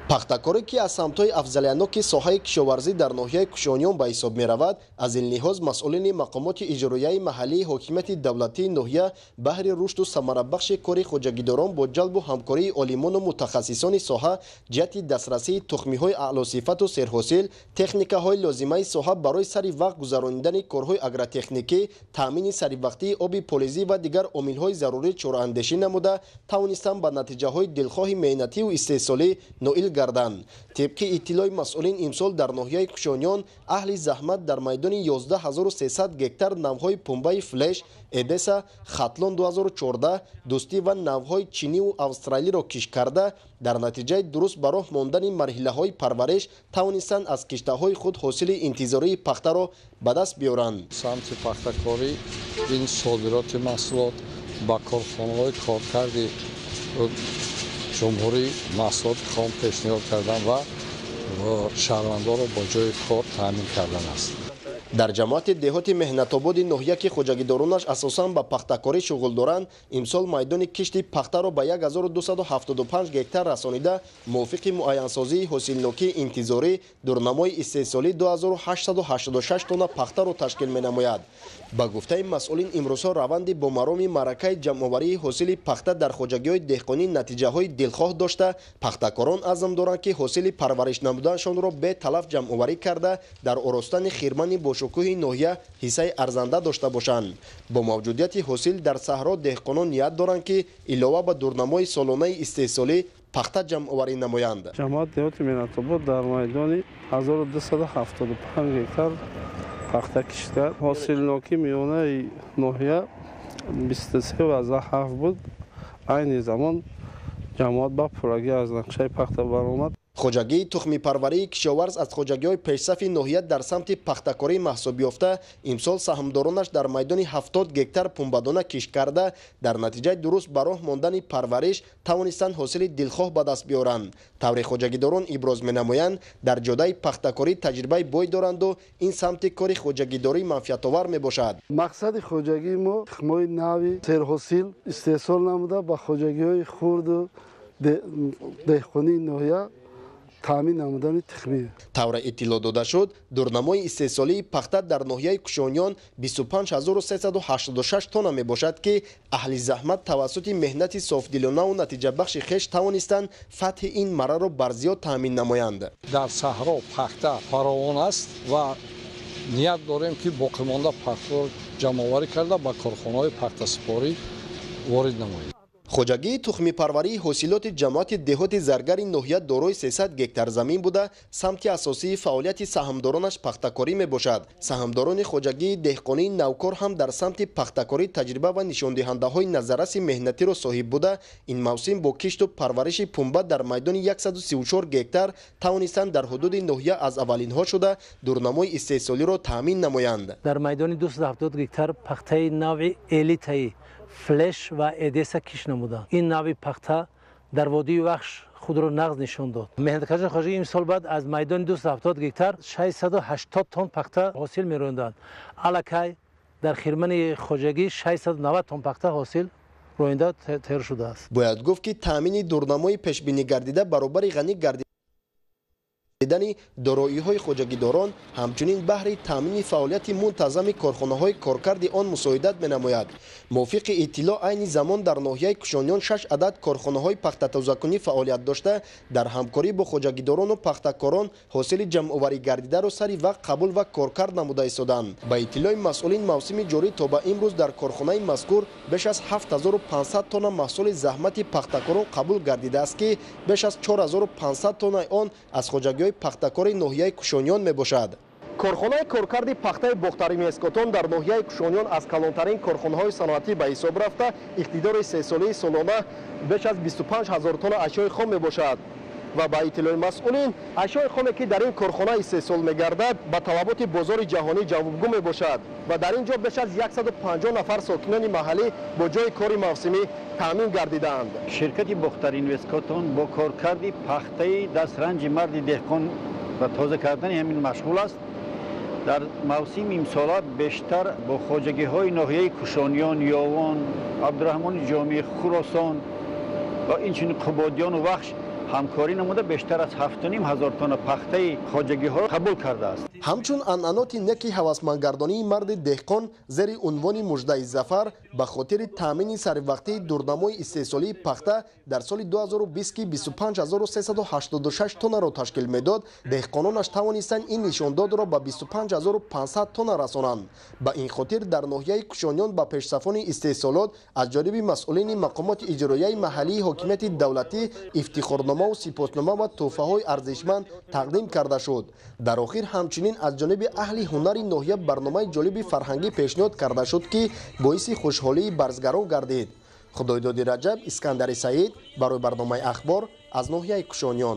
пахтакоре ки аз самтҳои афзалияноки соҳаи кишоварзӣ дар ноҳияи кушониён ба ҳисоб меравад, аз ин лиҳоз масъулини мақомоти иҷроияи маҳаллии ҳокимияти давлатии ноҳия баҳри рушду самарабахши кори хоҷагидорон бо ҷалбу ҳамкории олимону мутахассисони соҳа ҷиҳати дастрасии тухмиҳои аълосифату серҳосил, техникаҳои лозимаи соҳа барои сари вақт гузарондани корҳои агротехникӣ, таъмини саривақтии оби полизӣ ва дигар омилҳои зарурӣ чораандешӣ намуда тавонистанд ба натиҷаҳои дилхоҳи меҳнативу истеҳсолӣ ноил гарданд. тибқи иттилои масъулин имсол дар ноҳияи кушониён аҳли заҳмат дар майдони 11300 гектар навҳои пумбаи флеш, эдеса, хатлон 2014, дӯстӣ ва навҳои чиниву австралиро киш карда, дар натиҷаи дуруст ба роҳ мондани марҳилаҳои парвариш тавонистанд аз киштаҳои худ ҳосили интизории пахтаро ба даст биёранд. самти пахтакорӣ ин содироти маҳсулот ба корхонаҳои коркарди ҷумҳурӣ маҳсулоти хом пешниҳод кардан ва шаҳрвандонро бо ҷои кор таъмин кардан аст. дар ҷамоати деҳоти меҳнатободи ноҳия ки хоҷагидоронаш асосан ба пахтакорӣ шуғул доранд, имсол майдони кишти пахтаро ба 1275 гектар расонида мувофиқи муайянсозии ҳосилнокии интизорӣ дурнамои истеҳсолӣ 2886 тонна пахтаро ташкил менамояд. ба гуфтаи масъулин имрӯзҳо раванди бомароми маъракаи ҷамъоварии ҳосили пахта дар хоҷагиҳои деҳқонӣ натиҷаҳои дилхоҳ дошта, пахтакорон азм доранд ки ҳосили парвариш намуданашонро беталаф ҷамъоварӣ карда дар оростани хирмани бошукӯҳи ноҳия ҳиссаи арзанда дошта бошанд. бо мавҷудияти ҳосил дар саҳро деҳқонон ният доранд ки илова ба дурнамои солонаи истеҳсолӣ пахта ҷамъоварӣ намоянд. ҷамоати деҳоти меҳнатобод дар майдони 1275 гектар пахта кишт кард. ҳосилнокии миёнаи ноҳия 23.7 буд. айни замон ҷамоат ба пуррагӣ аз нақшаи пахта баромад. хоҷагии тухмипарварии кишоварз аз хоҷагиҳои пешсафи ноҳия дар самти пахтакорӣ маҳсуб ёфта, имсол саҳмдоронаш дар майдони 70 гектар пумбадона кишт карда, дар натиҷаи дуруст ба роҳ мондани парвариш тавонистанд ҳосили дилхоҳ ба даст биёранд. тавре хоҷагидорон иброз менамоянд, дар ҷодаи пахтакорӣ таҷрибаи бой доранду ин самти кори хоҷагидорӣ манфиатовар мебошад. мақсади хоҷагии мо химои нави серҳосил истеҳсол намуда ба хоҷагиҳои хурду деҳқонии ноҳия таъмин намудани тухмӣ. тавра иттилоъ дода шуд, дурнамои истеҳсолии пахта дар ноҳияи кушониён 25386 тонна мебошад ки аҳли заҳмат тавассути меҳнати софдилонаву натиҷабахши хеш тавонистанд фатҳи ин марраро барзиёд таъмин намоянд. дар саҳро пахта фаровон аст ва ният дорем ки боқимонда пахтаро ҷамъоварӣ карда ба корхонаҳои пахтасупорӣ ворид намоем. хоҷагии тухмипарварии ҳосилоти ҷамоати деҳоти заргари ноҳия дорои 300 гектар замин буда, самти асосии фаъолияти саҳмдоронаш пахтакорӣ мебошад. саҳмдорони хоҷагии деҳқонии навкор ҳам дар самти пахтакорӣ таҷриба ва нишондиҳандаҳои назарраси меҳнатиро соҳиб буда, ин мавсим бо кишту парвариши пумба дар майдони 134 гектар тавонистанд дар ҳудуди ноҳия аз аввалинҳо шуда дурнамои истеҳсолиро таъмин намоянд. дар майдони 270 гектар пахтаи нави элитаи флеш ва эдеса киш намуда. ин нави пахта дар водии вахш худро нағз нишон дод. меҳнаткашони хоҷагӣ имсол баъд аз майдони 270 гектар 680 тонн пахта ҳосил мероянданд. алакай дар хирмани хоҷагӣ 690 тонн пахта ҳосил роинда тайёр шудааст. бояд гуфт ки таъмини дурнамои пешбинигардида баробари ғанӣ гардидани дороиҳои хоҷагидорон ҳамчунин баҳри таъмини фаъолияти мунтазами корхонаҳои коркарди он мусоидат менамояд. мувофиқи иттилоъ айни замон дар ноҳияи кушониён 6 адад корхонаҳои пахтатозакунӣ фаъолият дошта, дар ҳамкорӣ бо хоҷагидорону пахтакорон ҳосили ҷамъоваригардидаро сари вақт қабул ва коркард намуда истоданд. ба иттилои масъулин мавсими ҷорӣ то ба имрӯз дар корхонаи мазкур беш аз 7500 тонна маҳсули заҳмати пахтакорон қабул гардидааст ки беш аз 4500 тоннаи он аз хоҷагиҳои пахтакори ноҳияи кушониён мебошад. корхонаи коркарди пахтаи бохтари мескотон дар ноҳияи кушониён аз калонтарин корхонаҳои саноатӣ ба ҳисоб рафта, иқтидори сесолии солона беш аз 25000 тонна ашёи хом мебошад ва ба иттилои масъулин ашёи хоме ки дар ин корхона истеҳсол мегардад ба талаботи бозори ҷаҳонӣ ҷавобгӯ мебошад ва дар ин ҷо беш аз 150 нафар сокинони маҳаллӣ бо ҷои кори мавсимӣ таъмин гардидаанд. ширкати бохтари инвесткотон бо коркарди пахтаи дастранҷи марди деҳқон ва тоза кардани ҳамин машғул аст. дар мавсими имсола бештар бо хоҷагиҳои ноҳияи кушониён, ёвон, абдураҳмони ҷомӣ, хуросон ва инчунин қубодиёну вахш ҳамкорӣ намуда бештар аз 7,500 тонна пахтаи хоҷагиҳо қабул кардааст. ҳамчун анъаноти неки ҳавасмандгардонии марди деҳқон зери унвони муждаи зафар ба хотири таъмини саривақтии дурнамои истеҳсолии пахта дар соли 2020 ки 25386 тоннаро ташкил медод, деҳқононаш тавонистанд ин нишондодро ба 25500 тонна расонанд. ба ин хотир дар ноҳияи кушониён ба пешсафони истеҳсолот аз ҷониби масъулини мақомоти иҷроияи маҳаллии ҳокимияти давлатӣ ифтихорнома ва сипоснома ва тӯҳфаҳои арзишманд тақдим карда шуд. дар охир ҳамчунин аз ҷониби аҳли ҳунари ноҳия барномаи ҷолиби фарҳангӣ пешниҳод карда шуд ки боиси хушҳолии барзгарон гардид. худойдоди раҷаб, искандари саид барои барномаи ахбор аз ноҳияи кушониён.